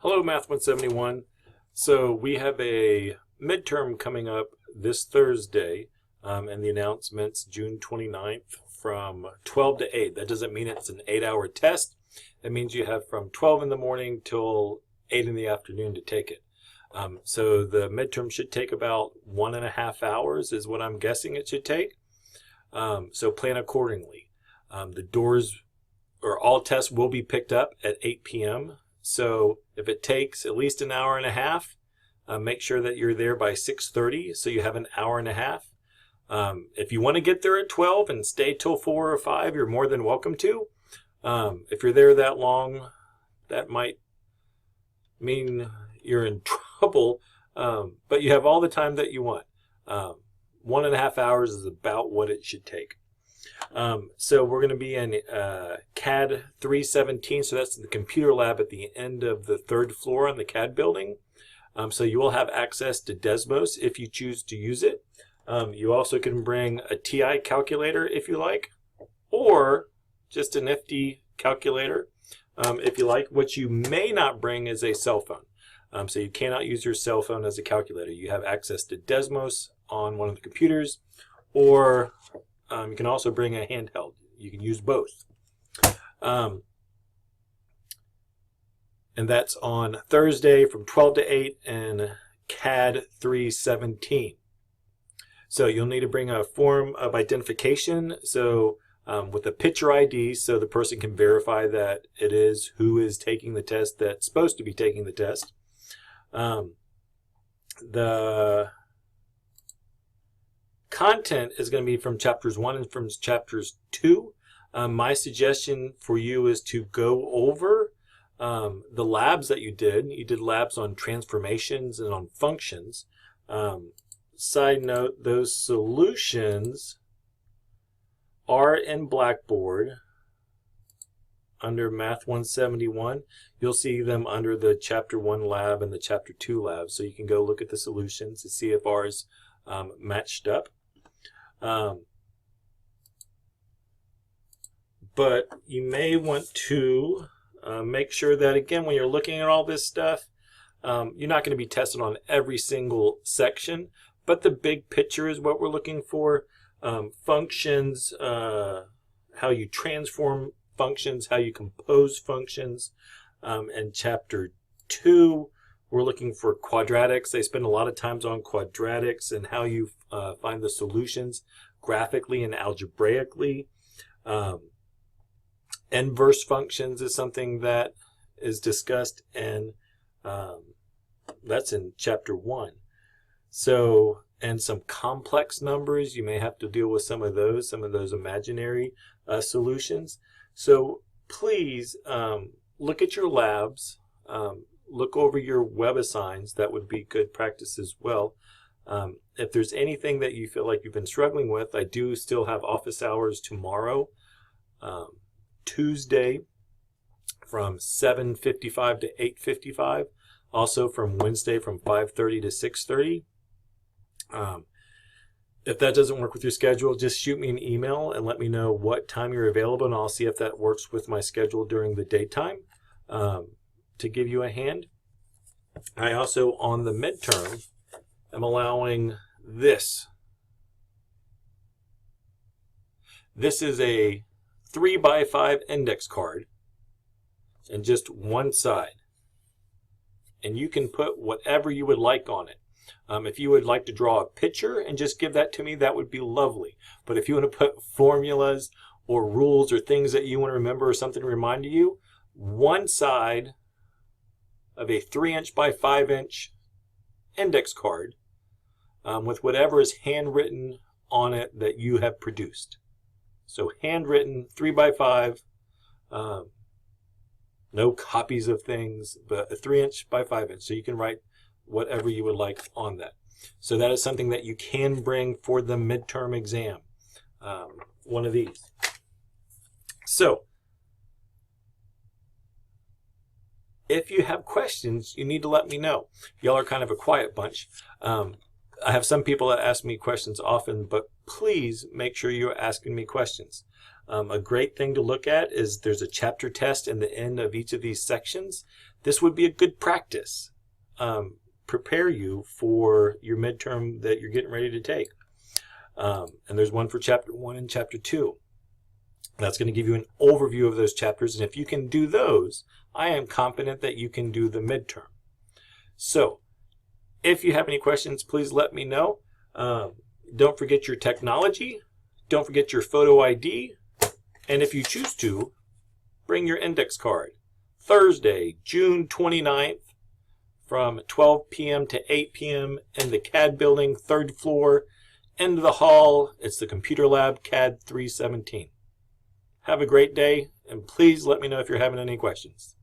Hello, Math 171. So we have a midterm coming up this Thursday, and the announcement's June 29th from 12 to 8. That doesn't mean it's an 8-hour test. That means you have from 12 in the morning till 8 in the afternoon to take it. So the midterm should take about 1.5 hours is what I'm guessing it should take. So plan accordingly. The doors or all tests will be picked up at 8 p.m. So if it takes at least an hour and a half, make sure that you're there by 6:30 so you have an hour and a half. If you want to get there at 12 and stay till 4 or 5, you're more than welcome to. If you're there that long, that might mean you're in trouble, but you have all the time that you want. 1.5 hours is about what it should take. So we're going to be in CAD 317, so that's the computer lab at the end of the 3rd floor on the CAD building. So you will have access to Desmos if you choose to use it. You also can bring a TI calculator if you like, or just a nifty calculator if you like. What you may not bring is a cell phone. So you cannot use your cell phone as a calculator. You have access to Desmos on one of the computers, or you can also bring a handheld. You can use both. And that's on Thursday from 12 to 8 in CAD 317. So you'll need to bring a form of identification, so with a picture ID, so the person can verify that it is who is taking the test that's supposed to be taking the test. The content is going to be from chapters 1 and from chapters 2. My suggestion for you is to go over the labs that you did. You did labs on transformations and on functions. Side note, those solutions are in Blackboard under Math 171. You'll see them under the Chapter 1 lab and the Chapter 2 lab. So you can go look at the solutions to see if ours matched up. But you may want to make sure that, again, when you're looking at all this stuff, you're not going to be tested on every single section, but the big picture is what we're looking for. Functions, how you transform functions, how you compose functions. And Chapter 2, we're looking for quadratics. They spend a lot of times on quadratics and how you find the solutions graphically and algebraically. Inverse functions is something that is discussed, and that's in Chapter 1. So, and some complex numbers, you may have to deal with some of those imaginary solutions. So please look at your labs, look over your WebAssigns. That would be good practice as well. If there's anything that you feel like you've been struggling with, I do still have office hours tomorrow, Tuesday from 7:55 to 8:55, also from Wednesday from 5:30 to 6:30. If that doesn't work with your schedule, just shoot me an email and let me know what time you're available, and I'll see if that works with my schedule during the daytime to give you a hand. I also, on the midterm, am allowing this. This is a 3x5 index card and just one side. And you can put whatever you would like on it. If you would like to draw a picture and just give that to me, that would be lovely. But if you want to put formulas or rules or things that you want to remember or something to remind you, one side of a 3-inch by 5-inch index card with whatever is handwritten on it that you have produced. So handwritten, 3x5, no copies of things, but a 3-inch by 5-inch. So you can write whatever you would like on that. So that is something that you can bring for the midterm exam, one of these. So if you have questions, you need to let me know. Y'all are kind of a quiet bunch. I have some people that ask me questions often, but please make sure you're asking me questions. A great thing to look at is there's a chapter test in the end of each of these sections. This would be a good practice. Prepare you for your midterm that you're getting ready to take. And there's one for chapter 1 and chapter 2. That's going to give you an overview of those chapters. And if you can do those, I am confident that you can do the midterm. So if you have any questions, please let me know. Don't forget your technology. Don't forget your photo ID. And if you choose to, bring your index card. Thursday, June 29th, from 12 p.m. to 8 p.m. in the CAD building, 3rd floor, end of the hall. It's the computer lab, CAD 317. Have a great day, and please let me know if you're having any questions.